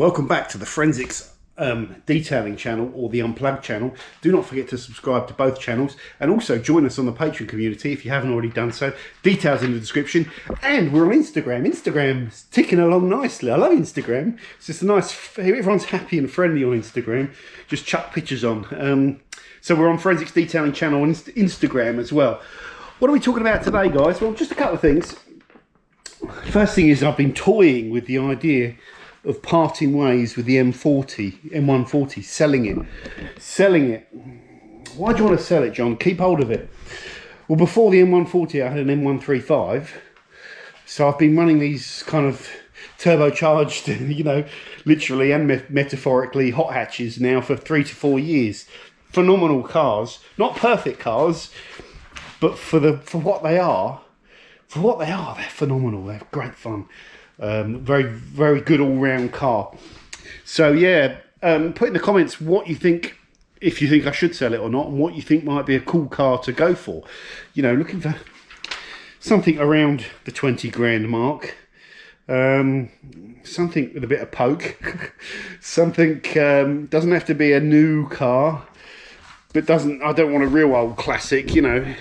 Welcome back to the Forensics Detailing channel, or the Unplugged channel. Do not forget to subscribe to both channels, and also join us on the Patreon community if you haven't already done so. Details in the description. And we're on Instagram. Instagram's ticking along nicely. I love Instagram. It's just a nice, everyone's happy and friendly on Instagram. Just chuck pictures on. So we're on Forensics Detailing channel on Instagram as well. What are we talking about today, guys? Well, just a couple of things. First thing is, I've been toying with the idea of parting ways with the M140, selling it. Why do you want to sell it, John? Keep hold of it. Well, before the M140, I had an M135, so I've been running these kind of turbocharged, you know, literally and metaphorically, hot hatches now for 3 to 4 years. Phenomenal cars, not perfect cars, but for what they are, they're phenomenal. They're great fun. Very, very good all-round car. So yeah, put in the comments what you think, if you think I should sell it or not, and what you think might be a cool car to go for. You know, looking for something around the 20 grand mark. Something with a bit of poke. Something doesn't have to be a new car, but I don't want a real old classic, you know.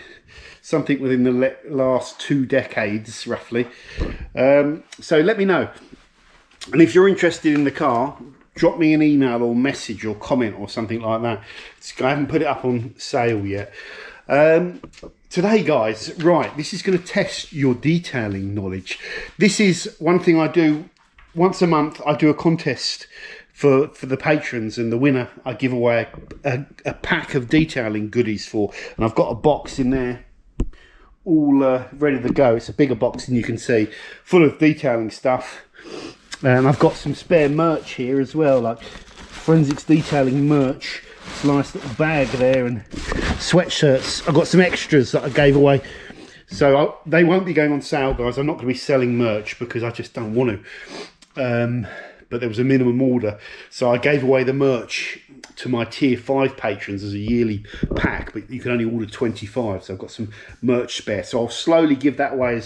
Something within the last 2 decades, roughly. So let me know. And if you're interested in the car, drop me an email or message or comment or something like that. I haven't put it up on sale yet. Today, guys, right, this is going to test your detailing knowledge. This is one thing I do once a month. I do a contest for the patrons, and the winner I give away a pack of detailing goodies for. And I've got a box in there, all ready to go. It's a bigger box than you can see, full of detailing stuff. And I've got some spare merch here as well, like Forensics Detailing merch. It's a nice little bag there, and sweatshirts. I've got some extras that I gave away, so they won't be going on sale, guys. I'm not going to be selling merch because I just don't want to. But there was a minimum order, so I gave away the merch to my tier 5 patrons as a yearly pack, but you can only order 25, so I've got some merch spare. So I'll slowly give that away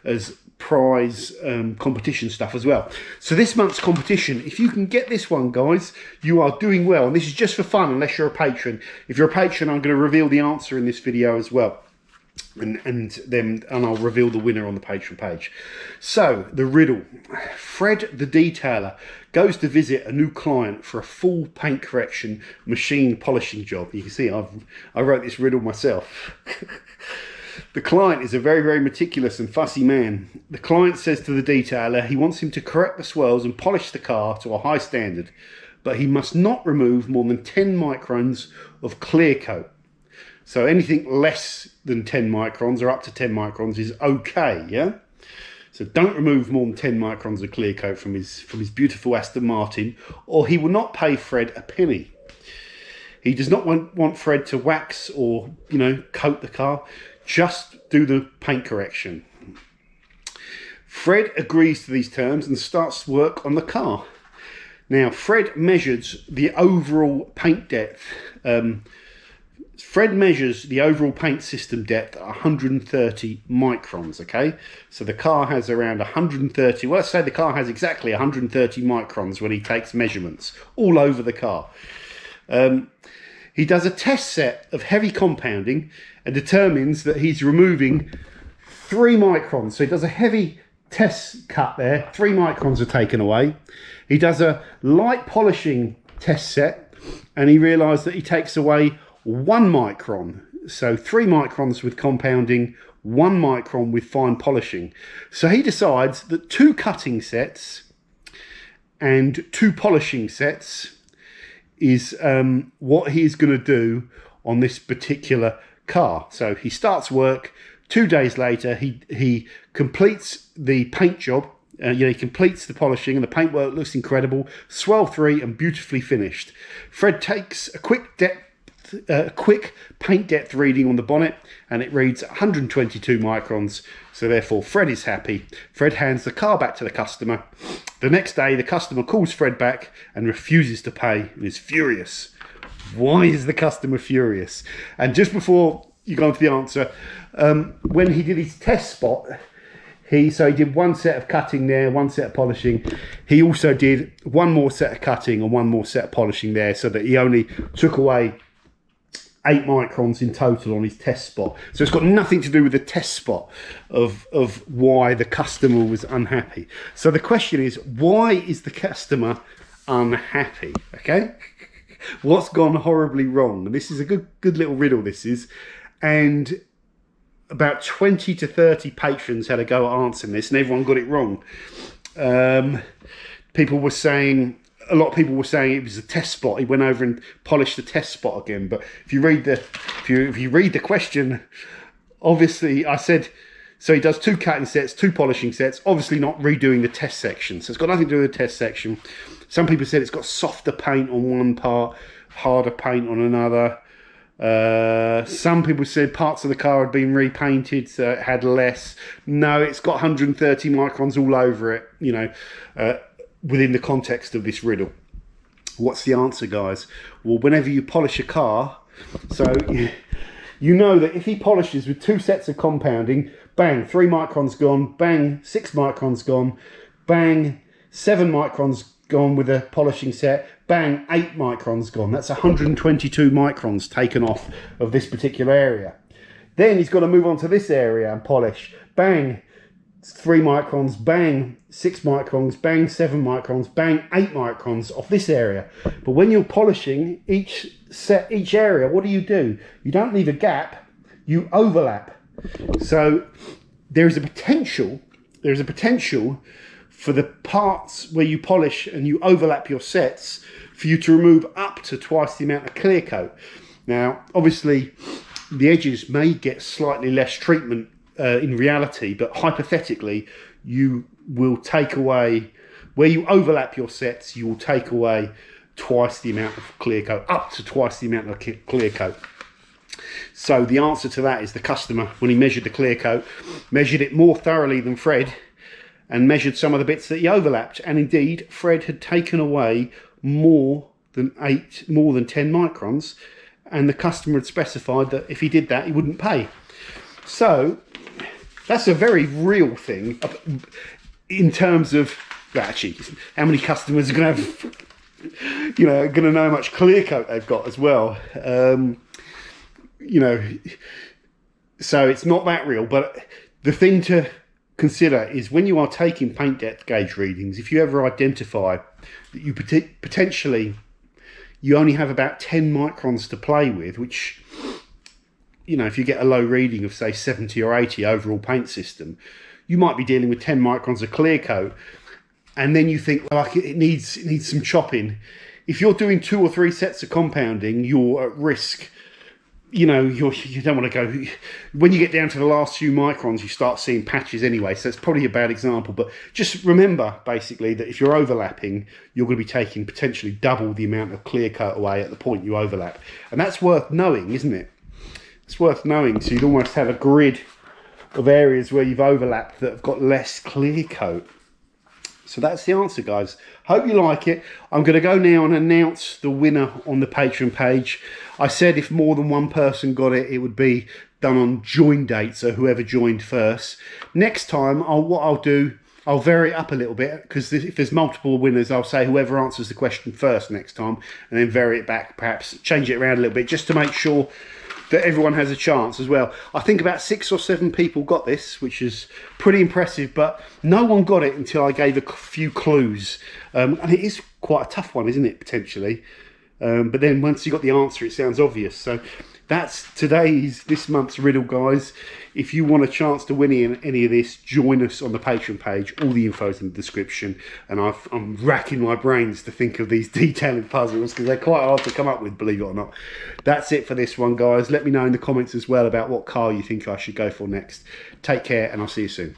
as prize competition stuff as well. So this month's competition, if you can get this one, guys, you are doing well. And this is just for fun, unless you're a patron. If you're a patron, I'm going to reveal the answer in this video as well. And I'll reveal the winner on the Patreon page. So the riddle: Fred the detailer goes to visit a new client for a full paint correction machine polishing job. You can see I wrote this riddle myself. The client is a very, very meticulous and fussy man. The client says to the detailer he wants him to correct the swirls and polish the car to a high standard, but he must not remove more than 10 microns of clear coat. So anything less than 10 microns or up to 10 microns is okay, yeah? So don't remove more than 10 microns of clear coat from his beautiful Aston Martin, or he will not pay Fred a penny. He does not want Fred to wax or, you know, coat the car. Just do the paint correction. Fred agrees to these terms and starts work on the car. Now, Fred measures the overall paint depth. Fred measures the overall paint system depth at 130 microns, okay? So the car has around 130, well, let's say the car has exactly 130 microns when he takes measurements all over the car. He does a test set of heavy compounding and determines that he's removing 3 microns. So he does a heavy test cut there, 3 microns are taken away. He does a light polishing test set, and he realised that he takes away 1 micron. So 3 microns with compounding, 1 micron with fine polishing. So he decides that 2 cutting sets and 2 polishing sets is what he's going to do on this particular car. So he starts work. 2 days later, he completes the paint job. He completes the polishing, and the paintwork looks incredible, swirl-free and beautifully finished. Fred takes a quick paint depth reading on the bonnet, and it reads 122 microns. So therefore Fred is happy. Fred hands the car back to the customer. The next day the customer calls Fred back and refuses to pay and is furious. Why is the customer furious? And just before you go on to the answer, when he did his test spot, So he did one set of cutting there, one set of polishing. He also did one more set of cutting and one more set of polishing there, so that he only took away 8 microns in total on his test spot. So it's got nothing to do with the test spot of why the customer was unhappy. So the question is, why is the customer unhappy? Okay, what's gone horribly wrong? And this is a good little riddle, this is. And about 20 to 30 patrons had a go at answering this, and everyone got it wrong. People were saying, a lot of people were saying it was a test spot. He went over and polished the test spot again. But if you read the question, obviously I said, so he does 2 cutting sets, 2 polishing sets, obviously not redoing the test section. So it's got nothing to do with the test section. Some people said it's got softer paint on one part, harder paint on another. Some people said parts of the car had been repainted, so it had less. No, it's got 130 microns all over it, you know, within the context of this riddle. What's the answer, guys? Well, whenever you polish a car, so you know that if he polishes with 2 sets of compounding, bang, 3 microns gone, bang, 6 microns gone, bang, 7 microns gone with a polishing set, bang, 8 microns gone. That's 122 microns taken off of this particular area. Then he's got to move on to this area and polish. Bang, 3 microns, bang, 6 microns, bang, 7 microns, bang, 8 microns off this area. But when you're polishing each area, what do? You don't leave a gap, you overlap. So there is a potential for the parts where you polish and you overlap your sets for you to remove up to twice the amount of clear coat. Now, obviously, the edges may get slightly less treatment in reality, but hypothetically, you will take away, where you overlap your sets, you will take away twice the amount of clear coat, up to twice the amount of clear coat. So the answer to that is the customer, when he measured the clear coat, measured it more thoroughly than Fred, and measured some of the bits that he overlapped. And indeed, Fred had taken away more than 10 microns, and the customer had specified that if he did that, he wouldn't pay. So that's a very real thing in terms of, well, actually, how many customers are going to have, you know, going to know how much clear coat they've got as well. You know, so it's not that real. But the thing to consider is, when you are taking paint depth gauge readings, if you ever identify that you potentially you only have about 10 microns to play with, which, you know, if you get a low reading of say 70 or 80 overall paint system, you might be dealing with 10 microns of clear coat, and then you think, well, it needs some chopping. If you're doing 2 or 3 sets of compounding, you're at risk. You know, you don't want to go, when you get down to the last few microns, you start seeing patches anyway, so it's probably a bad example. But just remember, basically, that if you're overlapping, you're going to be taking potentially double the amount of clear coat away at the point you overlap. And that's worth knowing, isn't it? It's worth knowing, so you'd almost have a grid of areas where you've overlapped that have got less clear coat. So that's the answer, guys. Hope you like it. I'm going to go now and announce the winner on the Patreon page. I said if more than one person got it, it would be done on join date, so whoever joined first. Next time, what I'll do, I'll vary it up a little bit, because if there's multiple winners, I'll say whoever answers the question first next time, and then vary it back, perhaps change it around a little bit, just to make sure that everyone has a chance as well. I think about 6 or 7 people got this, which is pretty impressive, but no one got it until I gave a few clues. And it is quite a tough one, isn't it, potentially? But then once you got the answer, it sounds obvious. So that's this month's riddle, guys. If you want a chance to win any of this, join us on the Patreon page. All the info's in the description. And I'm racking my brains to think of these detailing puzzles, because they're quite hard to come up with, believe it or not. That's it for this one, guys. Let me know in the comments as well about what car you think I should go for next. Take care, and I'll see you soon.